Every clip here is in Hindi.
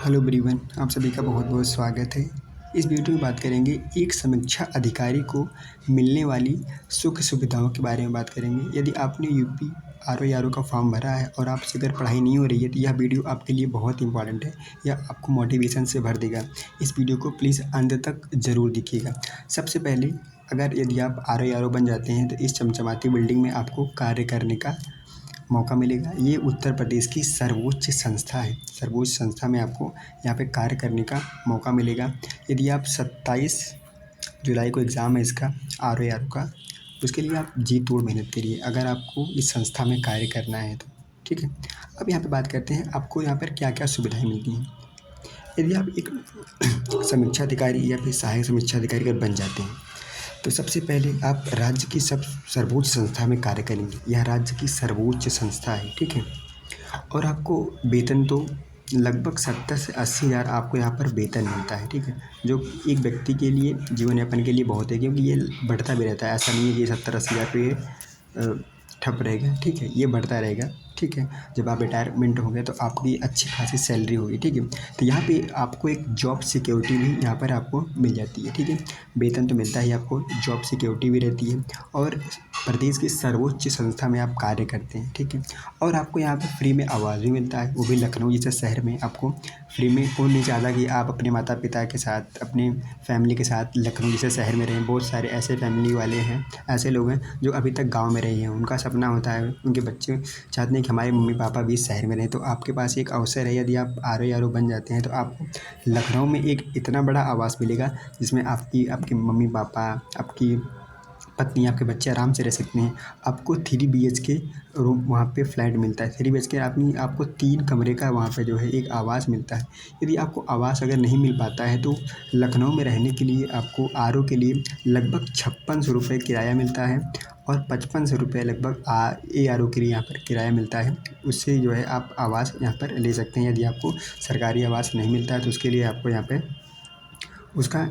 हेलो एवरीवन, आप सभी का बहुत बहुत स्वागत है। इस वीडियो में बात करेंगे एक समीक्षा अधिकारी को मिलने वाली सुख सुविधाओं के बारे में बात करेंगे। यदि आपने यूपी आरओ का फॉर्म भरा है और आपसे अगर पढ़ाई नहीं हो रही है तो यह वीडियो आपके लिए बहुत इंपॉर्टेंट है। यह आपको मोटिवेशन से भर देगा। इस वीडियो को प्लीज़ अंत तक ज़रूर देखिएगा। सबसे पहले अगर यदि आप आरओ बन जाते हैं तो इस चमचमाती बिल्डिंग में आपको कार्य करने का मौका मिलेगा। ये उत्तर प्रदेश की सर्वोच्च संस्था है। सर्वोच्च संस्था में आपको यहाँ पे कार्य करने का मौका मिलेगा। यदि आप 27 जुलाई को एग्ज़ाम है इसका आरओ का, उसके लिए आप जी तोड़ मेहनत करिए अगर आपको इस संस्था में कार्य करना है तो। ठीक है, अब यहाँ पे बात करते हैं आपको यहाँ पर क्या क्या सुविधाएँ मिलती हैं। यदि आप एक समीक्षा अधिकारी या फिर सहायक समीक्षा अधिकारी अगर बन जाते हैं तो सबसे पहले आप राज्य की सर्वोच्च संस्था में कार्य करेंगे। यह राज्य की सर्वोच्च संस्था है, ठीक है। और आपको वेतन तो लगभग 70 से 80 हज़ार आपको यहाँ पर वेतन मिलता है, ठीक है। जो एक व्यक्ति के लिए जीवन यापन के लिए बहुत है, क्योंकि ये बढ़ता भी रहता है। ऐसा नहीं है कि 70-80 हज़ार पे ठप रहेगा, ठीक है। ये बढ़ता रहेगा, ठीक है। जब आप रिटायरमेंट होंगे तो आपकी अच्छी खासी सैलरी होगी, ठीक है। तो यहाँ पे आपको एक जॉब सिक्योरिटी भी यहाँ पर आपको मिल जाती है, ठीक है। वेतन तो मिलता ही, आपको जॉब सिक्योरिटी भी रहती है और प्रदेश की सर्वोच्च संस्था में आप कार्य करते हैं, ठीक है। और आपको यहाँ पर फ्री में आवास भी मिलता है, वो भी लखनऊ जैसे शहर में आपको फ्री में। कौन नहीं चाहता कि आप अपने माता पिता के साथ, अपने फैमिली के साथ लखनऊ जैसे शहर में रहें। बहुत सारे ऐसे फैमिली वाले हैं, ऐसे लोग हैं जो अभी तक गाँव में रहे हैं। उनका सपना होता है, उनके बच्चे चाहते हैं कि हमारे मम्मी पापा भी शहर में रहें। तो आपके पास एक अवसर है, यदि आप आरओ बन जाते हैं तो आपको लखनऊ में एक इतना बड़ा आवास मिलेगा जिसमें आपके मम्मी पापा, आपकी पत्नी, आपके बच्चे आराम से रह सकते हैं। आपको 3 बीएचके रूम वहाँ पे फ्लैट मिलता है। 3 बीएचके आपको 3 कमरे का वहाँ पे जो है एक आवास मिलता है। यदि आपको आवास अगर नहीं मिल पाता है तो लखनऊ में रहने के लिए आपको आरओ के लिए लगभग 5600 रुपये किराया मिलता है और 5500 रुपये लगभग एआरओ के लिए यहाँ पर किराया मिलता है। उससे जो है आप आवास यहाँ पर ले सकते हैं। यदि आपको सरकारी आवास नहीं मिलता है तो उसके लिए आपको यहाँ पे उसका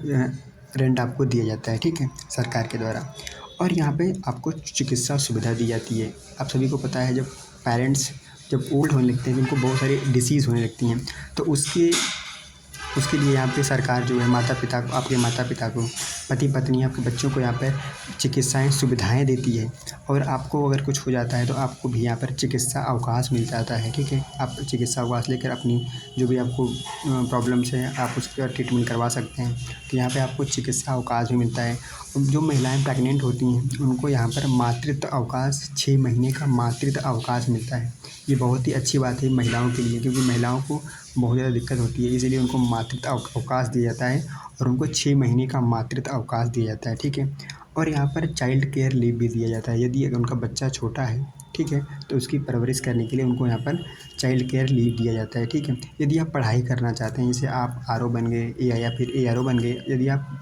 रेंट आपको दिया जाता है, ठीक है, सरकार के द्वारा। और यहाँ पे आपको चिकित्सा सुविधा दी जाती है। आप सभी को पता है, जब पेरेंट्स जब ओल्ड होने लगते हैं, जिनको बहुत सारी डिसीज़ होने लगती हैं, तो उसके उसके लिए यहाँ पे सरकार जो है माता पिता को, आपके माता पिता को, पति पत्नी, आपके बच्चों को यहाँ पर चिकित्साएँ सुविधाएँ देती है। और आपको अगर कुछ हो जाता है तो आपको भी यहाँ पर चिकित्सा अवकाश मिल जाता है, ठीक है। आप चिकित्सा अवकाश लेकर अपनी जो भी आपको प्रॉब्लम्स हैं आप उसका ट्रीटमेंट करवा सकते हैं। तो यहाँ पे आपको चिकित्सा अवकाश भी मिलता है। जो महिलाएं प्रेग्नेंट होती हैं उनको यहाँ पर मातृत्व अवकाश 6 महीने का मातृत्व अवकाश मिलता है। ये बहुत ही अच्छी बात है महिलाओं के लिए, क्योंकि महिलाओं को बहुत ज़्यादा दिक्कत होती है, इसीलिए उनको मातृत्व अवकाश दिया जाता है और उनको 6 महीने का मातृत्व अवकाश दिया जाता है, ठीक है। और यहाँ पर चाइल्ड केयर लीव भी दिया जाता है। यदि अगर उनका बच्चा छोटा है, ठीक है, तो उसकी परवरिश करने के लिए उनको यहाँ पर चाइल्ड केयर लीव दिया जाता है, ठीक है। यदि आप पढ़ाई करना चाहते हैं, जैसे आप आरओ बन गए या फिर एआरओ बन गए, यदि आप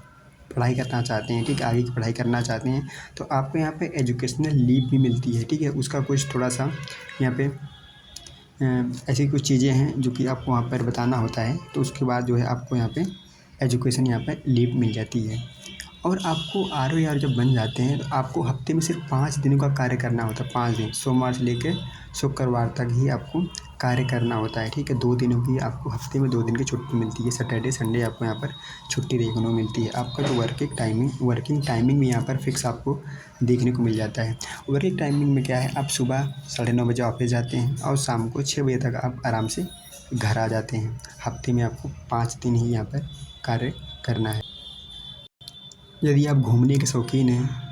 पढ़ाई करना चाहते हैं, ठीक है, आगे की पढ़ाई करना चाहते हैं, तो आपको यहाँ पे एजुकेशनल लीव भी मिलती है, ठीक है। उसका कुछ थोड़ा सा यहाँ पे ऐसी कुछ चीज़ें हैं जो कि आपको वहाँ पर बताना होता है। तो उसके बाद जो है आपको यहाँ पे एजुकेशन यहाँ पे लीव मिल जाती है। और आपको आरओ जब बन जाते हैं तो आपको हफ्ते में सिर्फ 5 दिनों का कार्य करना होता है। 5 दिन, सोमवार से लेकर शुक्रवार तक ही आपको कार्य करना होता है, ठीक है। 2 दिनों की आपको हफ्ते में 2 दिन की छुट्टी मिलती है। सैटरडे संडे आपको यहाँ पर छुट्टी देखने को मिलती है। आपका जो वर्किंग टाइमिंग भी यहाँ पर फिक्स आपको देखने को मिल जाता है। वर्किंग टाइमिंग में क्या है, आप सुबह 9:30 बजे ऑफिस जाते हैं और शाम को 6 बजे तक आप आराम से घर आ जाते हैं। हफ्ते में आपको 5 दिन ही यहाँ पर कार्य करना है। यदि आप घूमने के शौकीन हैं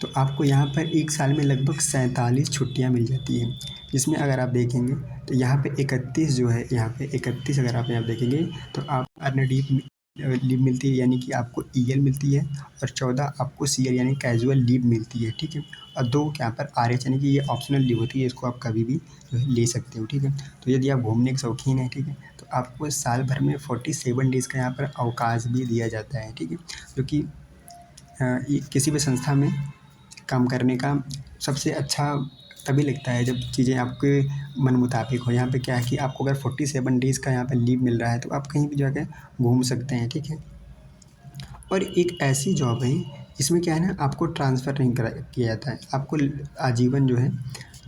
तो आपको यहाँ पर एक साल में लगभग 47 छुट्टियाँ मिल जाती हैं, जिसमें अगर आप देखेंगे तो यहाँ पे 31 जो है, यहाँ पे 31 अगर आप यहाँ देखेंगे तो आप अर्न लीव मिलती है, यानी कि आपको ईएल मिलती है। और 14 आपको सीएल यानी कैजुअल लीव मिलती है, ठीक है। और 2 यहाँ पर आरएच यानी कि ये ऑप्शनल लीव होती है, इसको आप कभी भी जो है ले सकते हो, ठीक है। तो यदि आप घूमने के शौकीन हैं, ठीक है, तो आपको साल भर में 47 डेज़ का यहाँ पर अवकाश भी दिया जाता है, ठीक है। जो कि किसी भी संस्था में काम करने का सबसे अच्छा तभी लगता है जब चीज़ें आपके मन मुताबिक हो। यहाँ पे क्या है कि आपको अगर 47 डेज़ का यहाँ पे लीव मिल रहा है तो आप कहीं भी जाके घूम सकते हैं, ठीक है। और एक ऐसी जॉब है इसमें क्या है ना, आपको ट्रांसफ़र नहीं किया जाता है। आपको आजीवन जो है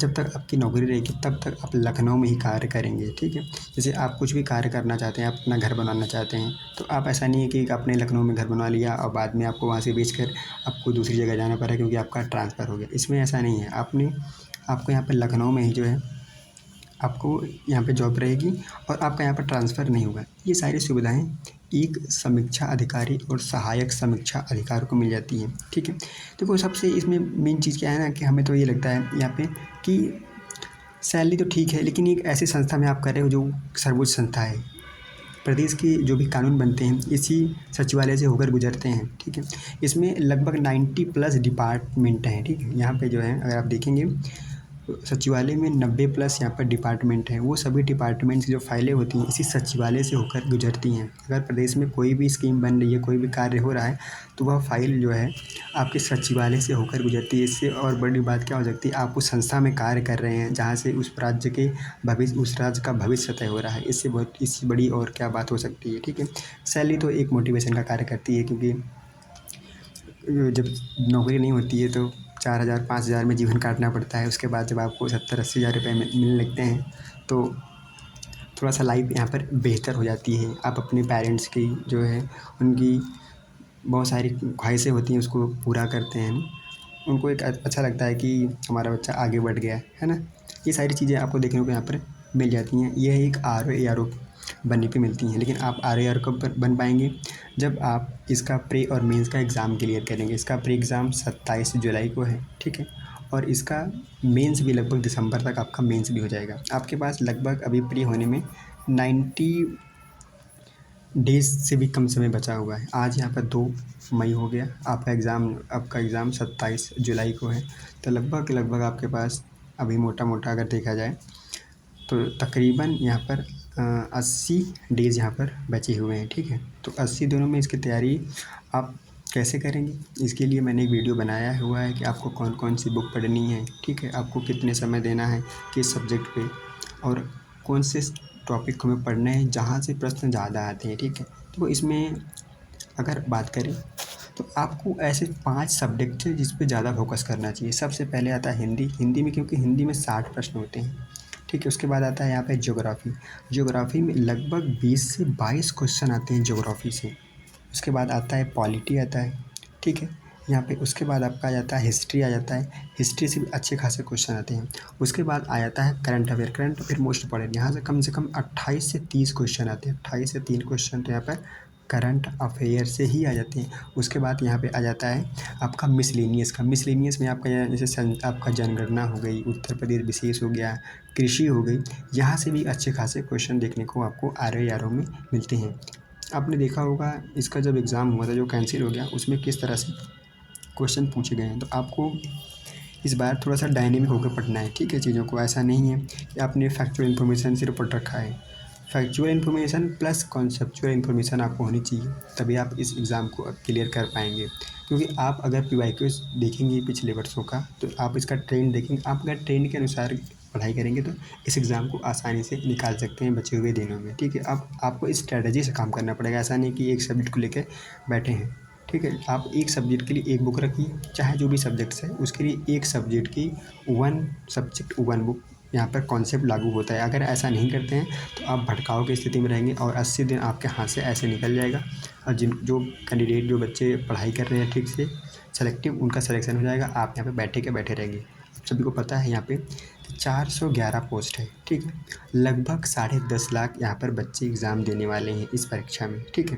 जब तक आपकी नौकरी रहेगी तब तक आप लखनऊ में ही कार्य करेंगे, ठीक है। जैसे आप कुछ भी कार्य करना चाहते हैं, आप अपना घर बनाना चाहते हैं, तो आप ऐसा नहीं है कि आपने लखनऊ में घर बनवा लिया और बाद में आपको वहाँ से बेचकर आपको दूसरी जगह जाना पड़ा क्योंकि आपका ट्रांसफ़र हो गया। इसमें ऐसा नहीं है, आपको यहाँ पर लखनऊ में ही जो है आपको यहाँ पे जॉब रहेगी और आपका यहाँ पर ट्रांसफ़र नहीं होगा। ये सारी सुविधाएं एक समीक्षा अधिकारी और सहायक समीक्षा अधिकारी को मिल जाती हैं, ठीक है। देखो सबसे इसमें मेन चीज़ क्या है ना कि हमें तो ये लगता है यहाँ पे कि सैलरी तो ठीक है, लेकिन एक ऐसी संस्था में आप कर रहे हो जो सर्वोच्च संस्था है। प्रदेश के जो भी कानून बनते हैं इसी सचिवालय से होकर गुजरते हैं, ठीक है। इसमें लगभग 90+ डिपार्टमेंट हैं, ठीक है। यहाँ पे जो है अगर आप देखेंगे सचिवालय में 90+ यहाँ पर डिपार्टमेंट हैं। वो सभी डिपार्टमेंट्स जो फाइलें होती हैं इसी सचिवालय से होकर गुजरती हैं। अगर प्रदेश में कोई भी स्कीम बन रही है, कोई भी कार्य हो रहा है, तो वह फाइल जो है आपके सचिवालय से होकर गुजरती है। इससे और बड़ी बात क्या हो सकती है, आप उस संस्था में कार्य कर रहे हैं जहाँ से उस राज्य का भविष्य तय हो रहा है। इससे बड़ी और क्या बात हो सकती है, ठीक है। सैलरी तो एक मोटिवेशन का कार्य करती है, क्योंकि जब नौकरी नहीं होती है तो 4,000 5,000 में जीवन काटना पड़ता है। उसके बाद जब आपको 70-80 हज़ार रुपये मिलने लगते हैं तो थोड़ा सा लाइफ यहाँ पर बेहतर हो जाती है। आप अपने पेरेंट्स की जो है उनकी बहुत सारी ख्वाहिशें होती हैं उसको पूरा करते हैं ना। उनको एक अच्छा लगता है कि हमारा बच्चा आगे बढ़ गया है ना। ये सारी चीज़ें आपको देखने को यहाँ पर मिल जाती हैं। यह एक RO बनने पे मिलती हैं, लेकिन आप RO कब बन पाएंगे, जब आप इसका प्री और मेंस का एग्ज़ाम क्लियर करेंगे। इसका प्री एग्ज़ाम 27 जुलाई को है, ठीक है। और इसका मेंस भी लगभग दिसंबर तक आपका मेंस भी हो जाएगा। आपके पास लगभग अभी प्री होने में 90 डेज़ से भी कम समय बचा हुआ है। आज यहाँ पर 2 मई हो गया, आपका एग्ज़ाम 27 जुलाई को है। तो लगभग आपके पास अभी मोटा अगर देखा जाए तो तकरीबन यहाँ पर 80 डेज़ यहाँ पर बचे हुए हैं, ठीक है। तो 80 दिनों में इसकी तैयारी आप कैसे करेंगे, इसके लिए मैंने एक वीडियो बनाया हुआ है कि आपको कौन कौन सी बुक पढ़नी है, ठीक है। आपको कितने समय देना है किस सब्जेक्ट पे और कौन से टॉपिक को हमें पढ़ने हैं जहाँ से प्रश्न ज़्यादा आते हैं, ठीक है। तो इसमें अगर बात करें तो आपको ऐसे 5 सब्जेक्ट है जिस पे ज़्यादा फोकस करना चाहिए। सबसे पहले आता है हिंदी में, क्योंकि हिंदी में 60 प्रश्न होते हैं, ठीक है। उसके बाद आता है यहाँ पे ज्योग्राफी में लगभग 20 से 22 क्वेश्चन आते हैं ज्योग्राफी से। उसके बाद आता है पॉलिटी आता है, ठीक है। यहाँ पे उसके बाद आपका आ जाता है हिस्ट्री आ जाता है। हिस्ट्री से भी अच्छे खासे क्वेश्चन आते हैं। उसके बाद आ जाता है करंट अफेयर मोस्ट इम्पॉर्टेंट। यहाँ से कम 28 से 30 क्वेश्चन आते हैं। 28 से 3 क्वेश्चन तो यहाँ पर करंट अफेयर से ही आ जाते हैं। उसके बाद यहाँ पे आ जाता है आपका मिसलेनियस में आपका जैसे आपका जनगणना हो गई, उत्तर प्रदेश विशेष हो गया, कृषि हो गई। यहाँ से भी अच्छे खासे क्वेश्चन देखने को आपको RO में मिलते हैं। आपने देखा होगा इसका जब एग्ज़ाम हुआ था जो कैंसिल हो गया, उसमें किस तरह से क्वेश्चन पूछे गए हैं। तो आपको इस बार थोड़ा सा डायनेमिक होकर पढ़ना है, ठीक है चीज़ों को। ऐसा नहीं है कि आपने फैक्चुअल इन्फॉर्मेशन सिर्फ पढ़ रखा है। Factual information plus conceptual information आपको होनी चाहिए, तभी आप इस एग्ज़ाम को क्लियर कर पाएंगे। क्योंकि आप अगर PYQs देखेंगे पिछले वर्षों का, तो आप इसका ट्रेंड देखेंगे। आप अगर ट्रेंड के अनुसार पढ़ाई करेंगे तो इस एग्ज़ाम को आसानी से निकाल सकते हैं बचे हुए दिनों में, ठीक है। आपको स्ट्रैटेजी से काम करना पड़ेगा। ऐसा नहीं कि एक सब्जेक्ट को लेकर बैठे हैं, ठीक है। आप एक सब्जेक्ट के लिए एक बुक रखिए, चाहे जो भी सब्जेक्ट्स है उसके लिए एक सब्जेक्ट की 1 सब्जेक्ट 1 बुक यहाँ पर कॉन्सेप्ट लागू होता है। अगर ऐसा नहीं करते हैं तो आप भटकाव की स्थिति में रहेंगे और 80 दिन आपके हाथ से ऐसे निकल जाएगा। और जो कैंडिडेट जो बच्चे पढ़ाई कर रहे हैं ठीक से सेलेक्टिव, उनका सिलेक्शन हो जाएगा। आप यहाँ पे बैठे रहेंगे। आप सभी को पता है यहाँ पे 411 पोस्ट है, ठीक है। लगभग 10.5 लाख यहाँ पर बच्चे एग्ज़ाम देने वाले हैं इस परीक्षा में, ठीक है।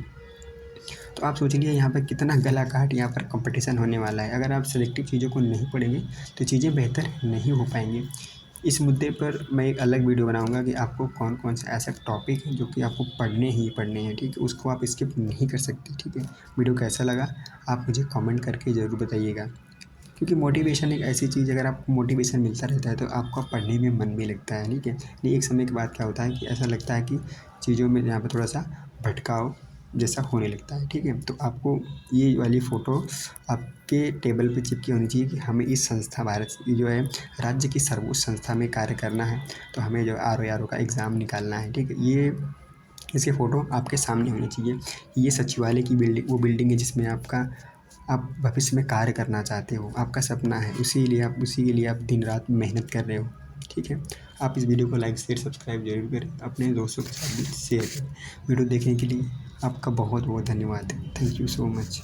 तो आप सोच लीजिए यहाँ पर कितना गला काट यहाँ पर कंपटीशन होने वाला है। अगर आप सेलेक्टिव चीज़ों को नहीं पढ़ेंगे तो चीज़ें बेहतर नहीं हो पाएंगी। इस मुद्दे पर मैं एक अलग वीडियो बनाऊंगा कि आपको कौन कौन से ऐसे टॉपिक हैं जो कि आपको पढ़ने हैं, ठीक है। उसको आप स्किप नहीं कर सकते, ठीक है। वीडियो कैसा लगा आप मुझे कमेंट करके ज़रूर बताइएगा, क्योंकि मोटिवेशन एक ऐसी चीज़, अगर आपको मोटिवेशन मिलता रहता है तो आपका पढ़ने में मन भी लगता है, ठीक है। नहीं एक समय के बाद क्या होता है कि ऐसा लगता है कि चीज़ों में यहाँ पर थोड़ा सा भटकाव जैसा होने लगता है, ठीक है। तो आपको ये वाली फ़ोटो आपके टेबल पे चिपकी होनी चाहिए कि हमें इस संस्था भारत की जो है राज्य की सर्वोच्च संस्था में कार्य करना है, तो हमें जो RO का एग्ज़ाम निकालना है, ठीक है। ये इसकी फ़ोटो आपके सामने होनी चाहिए। ये सचिवालय की बिल्डिंग, वो बिल्डिंग है जिसमें आपका आप भविष्य में कार्य करना चाहते हो, आपका सपना है, उसी के लिए आप दिन रात मेहनत कर रहे हो। ठीक है, आप इस वीडियो को लाइक शेयर सब्सक्राइब जरूर करें, अपने दोस्तों के साथ भी शेयर करें। वीडियो देखने के लिए आपका बहुत बहुत धन्यवाद। Thank you so much.